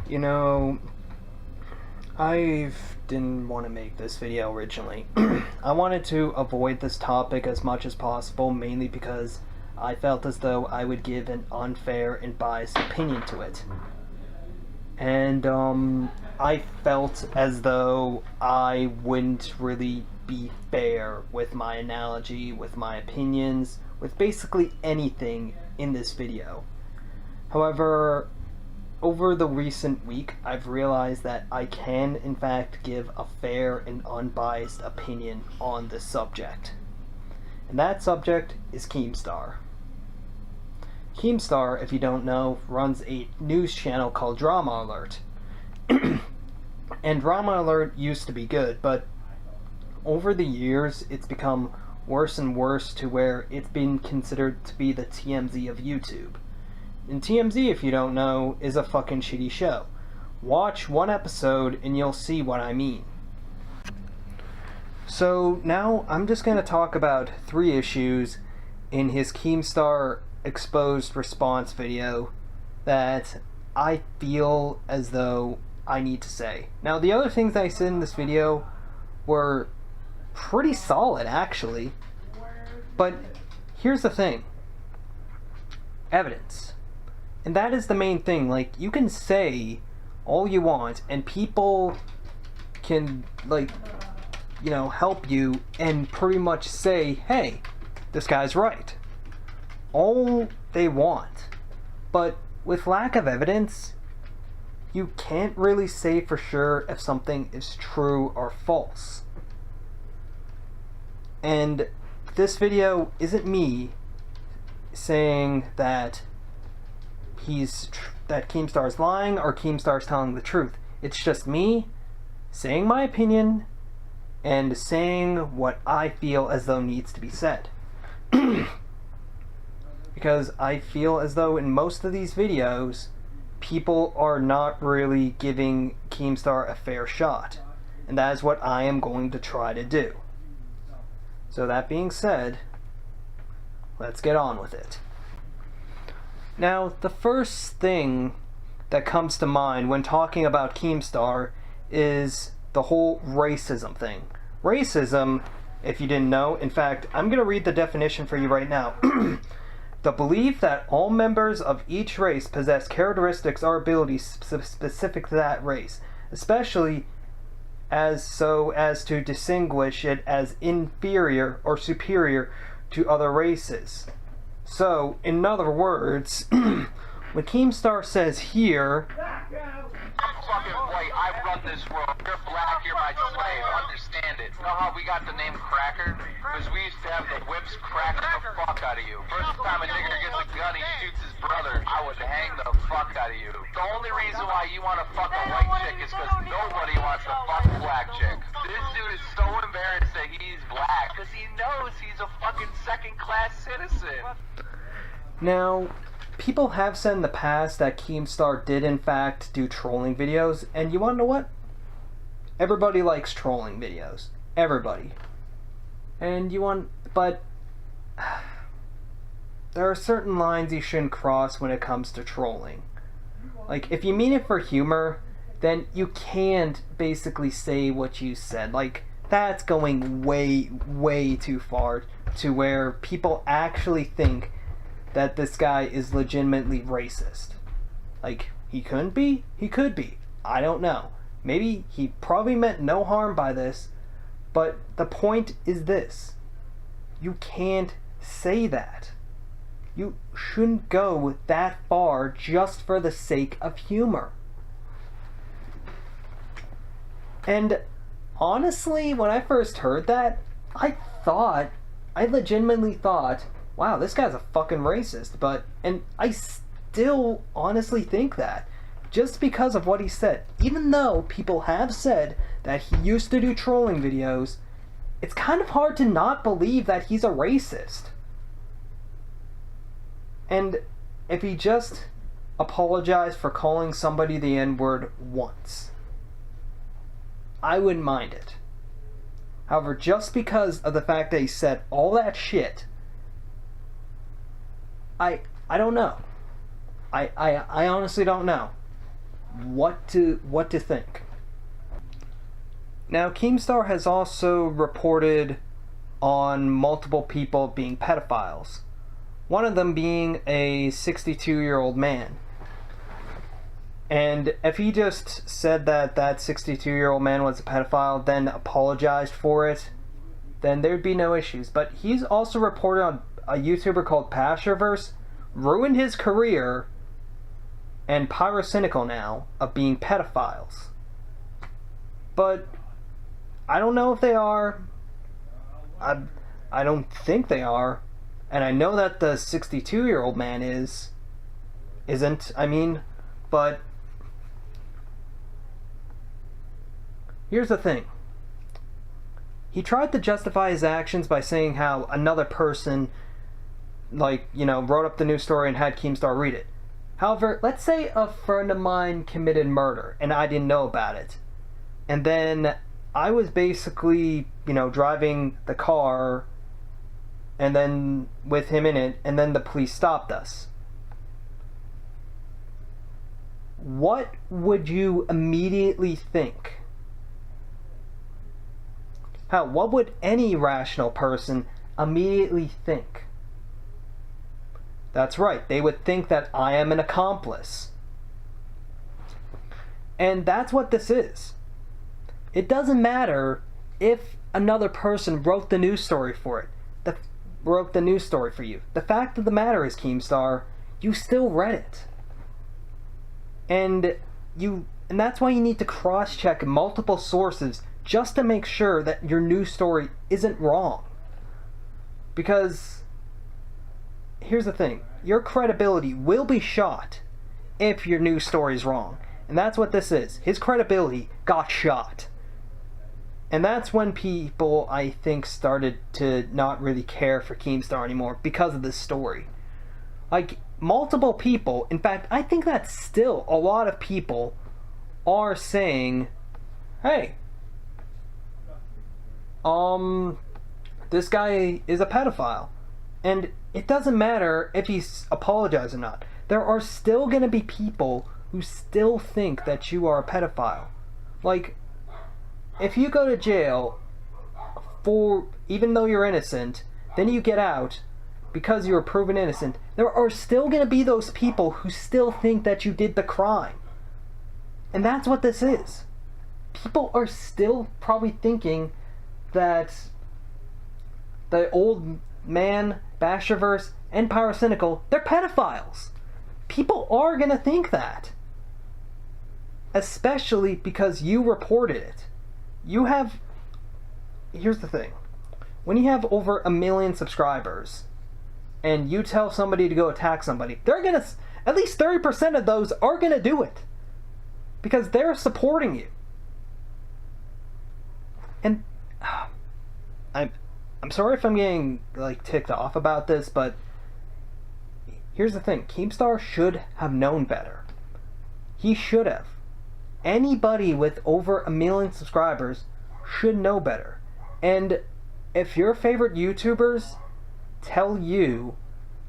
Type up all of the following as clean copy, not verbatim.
You know, I didn't want to make this video originally. I wanted to avoid this topic as much as possible, mainly because I felt as though I would give an unfair and biased opinion to it. And I felt as though I wouldn't really be fair with my analogy, with my opinions, with basically anything in this video. However, over the recent week, I've realized that I can, in fact, give a fair and unbiased opinion on this subject. And that subject is Keemstar. Keemstar, if you don't know, runs a news channel called Drama Alert. And Drama Alert used to be good, but over the years, it's become worse and worse to where it's been considered to be the TMZ of YouTube. And TMZ, if you don't know, is a fucking shitty show. Watch one episode and you'll see what I mean. So now I'm just going to talk about 3 issues in his Keemstar exposed response video that I feel as though I need to say. Now, the other things I said in this video were pretty solid, actually. But here's the thing. Evidence. And that is the main thing. Like, you can say all you want, and people can, like, you know, help you and pretty much say, hey, this guy's right. All they want. But with lack of evidence, you can't really say for sure if something is true or false. And this video isn't me saying that that Keemstar is lying or Keemstar is telling the truth. It's just me saying my opinion and saying what I feel as though needs to be said. Because I feel as though in most of these videos, people are not really giving Keemstar a fair shot. And that is what I am going to try to do. So that being said, let's get on with it. Now, the first thing that comes to mind when talking about Keemstar is the whole racism thing. Racism, if you didn't know, in fact, I'm going to read the definition for you right now. The belief that all members of each race possess characteristics or abilities specific to that race, especially so as to distinguish it as inferior or superior to other races. So, in other words, when Keemstar says here, I'm fucking white, I run this world, you're black, you're my slave, understand it. Know how we got the name Cracker? Because we used to have the whips cracking the fuck out of you. First time a nigger gets a gun, he shoots his brother, I would hang the fuck out of you. The only reason why you want to fuck a white chick is because nobody wants to fuck a black chick. This dude is so embarrassed that he's black, because he knows he's a fucking second-class citizen. now, people have said in the past that Keemstar did in fact do trolling videos, and you want to know what? Everybody likes trolling videos. Everybody. But there are certain lines you shouldn't cross when it comes to trolling. Like, if you mean it for humor, then you can't basically say what you said. Like, that's going way, way too far to where people actually think that this guy is legitimately racist. Like, he couldn't be? He could be. I don't know. Maybe he probably meant no harm by this, but the point is this. You can't say that. You shouldn't go that far just for the sake of humor. And honestly, when I first heard that, I legitimately thought, wow, this guy's a fucking racist, and I still honestly think that, just because of what he said. Even though people have said that he used to do trolling videos, it's kind of hard to not believe that he's a racist. And if he just apologized for calling somebody the N-word once, I wouldn't mind it. However, just because of the fact that he said all that shit, I don't know. I honestly don't know. what to think. Now, Keemstar has also reported on multiple people being pedophiles. One of them being a 62-year-old man. And if he just said that that 62-year-old man was a pedophile, then apologized for it, then there'd be no issues. But he's also reported on a YouTuber called Pastorverse ruined his career and Pyrocynical now of being pedophiles. But I don't know if they are. I don't think they are. And I know that the 62-year-old man isn't, but here's the thing. He tried to justify his actions by saying how another person, wrote up the news story and had Keemstar read it. However, let's say a friend of mine committed murder and I didn't know about it. And then I was basically, driving the car and then with him in it, and then the police stopped us. What would you immediately think? What would any rational person immediately think? That's right, they would think that I am an accomplice. And that's what this is. It doesn't matter if another person wrote the news story for it. Wrote the news story for you. The fact of the matter is, Keemstar, you still read it. And that's why you need to cross-check multiple sources just to make sure that your news story isn't wrong. Because here's the thing, your credibility will be shot if your news story is wrong. And that's what this is. His credibility got shot. And that's when people, I think, started to not really care for Keemstar anymore because of this story. Multiple people, in fact, I think that still a lot of people are saying, hey, this guy is a pedophile. And it doesn't matter if he's apologized or not. There are still going to be people who still think that you are a pedophile. If you go to jail even though you're innocent, then you get out because you were proven innocent, there are still going to be those people who still think that you did the crime. And that's what this is. People are still probably thinking that the old man, Basherverse, and Pyrocynical, they're pedophiles. People are going to think that. Especially because you reported it. Here's the thing. When you have over 1 million subscribers, and you tell somebody to go attack somebody, at least 30% of those are gonna do it. Because they're supporting you. And I'm sorry if I'm getting ticked off about this, but here's the thing. Keemstar should have known better. He should have. Anybody with over 1 million subscribers should know better. And if your favorite YouTubers tell you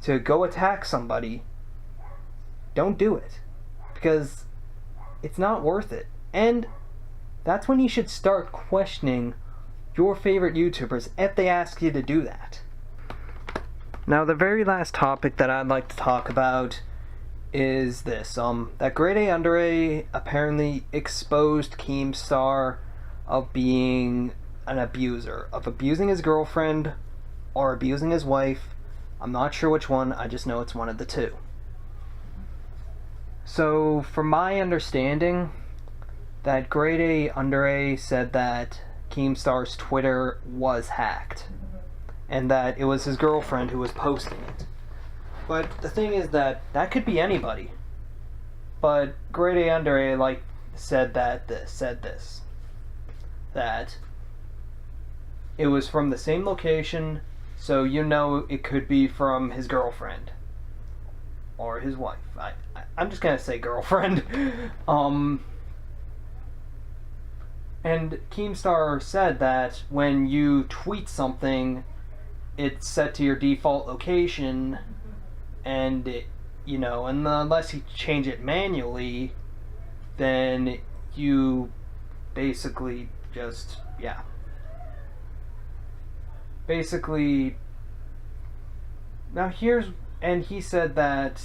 to go attack somebody, don't do it. Because it's not worth it. And that's when you should start questioning your favorite YouTubers if they ask you to do that. Now, the very last topic that I'd like to talk about is this, that Grade A Under A apparently exposed Keemstar of being an abuser, of abusing his girlfriend or abusing his wife. I'm not sure which one, I just know it's one of the two. So, from my understanding, that Grade A Under A said that Keemstar's Twitter was hacked, and that it was his girlfriend who was posting it. But the thing is that could be anybody. But Grade A Under A said this. That it was from the same location, so it could be from his girlfriend. Or his wife. I'm just gonna say girlfriend. And Keemstar said that when you tweet something, it's set to your default location, and and unless you change it manually, then you basically just, yeah. Basically, now and he said that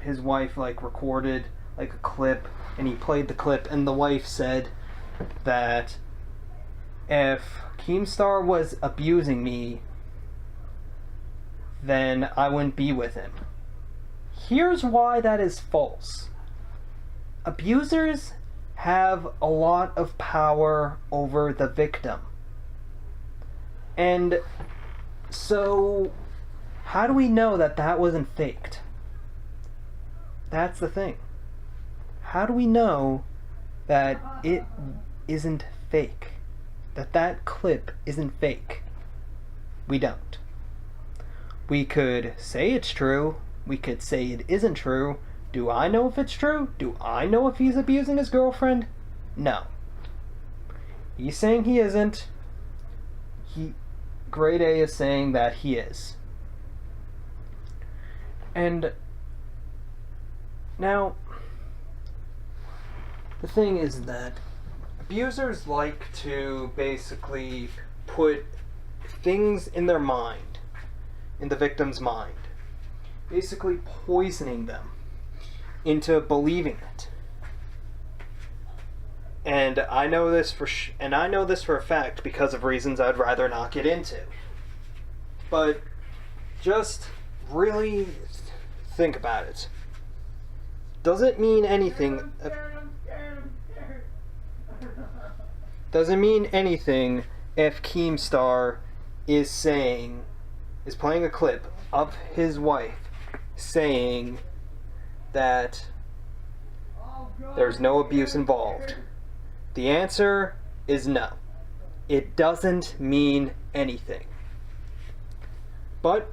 his wife, like, recorded, like, a clip, and he played the clip, and the wife said that if Keemstar was abusing me, then I wouldn't be with him. Here's why that is false. Abusers have a lot of power over the victim. And so, how do we know that that wasn't faked? That's the thing. How do we know that it isn't fake? That that clip isn't fake? We don't. We could say it's true. We could say it isn't true. Do I know if it's true? Do I know if he's abusing his girlfriend? No. He's saying he isn't. Grade A is saying that he is. And now, the thing is that abusers like to basically put things in their mind, in the victim's mind, basically poisoning them into believing it. And I know this for a fact because of reasons I'd rather not get into. But just really think about it. Does it mean anything? Does it mean anything if Keemstar is playing a clip of his wife saying that there's no abuse involved? The answer is no. It doesn't mean anything. But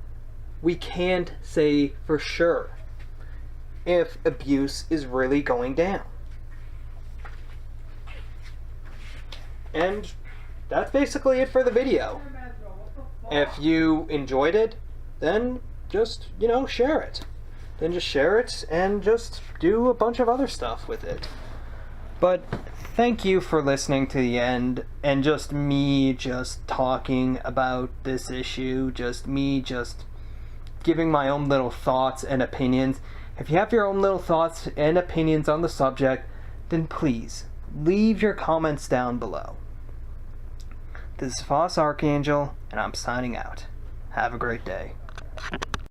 we can't say for sure if abuse is really going down. And that's basically it for the video. If you enjoyed it, then just, share it. Then just share it and just do a bunch of other stuff with it. But thank you for listening to the end, and just me just talking about this issue, just me just giving my own little thoughts and opinions. If you have your own little thoughts and opinions on the subject, then please leave your comments down below. This is Foss Archangel, and I'm signing out. Have a great day.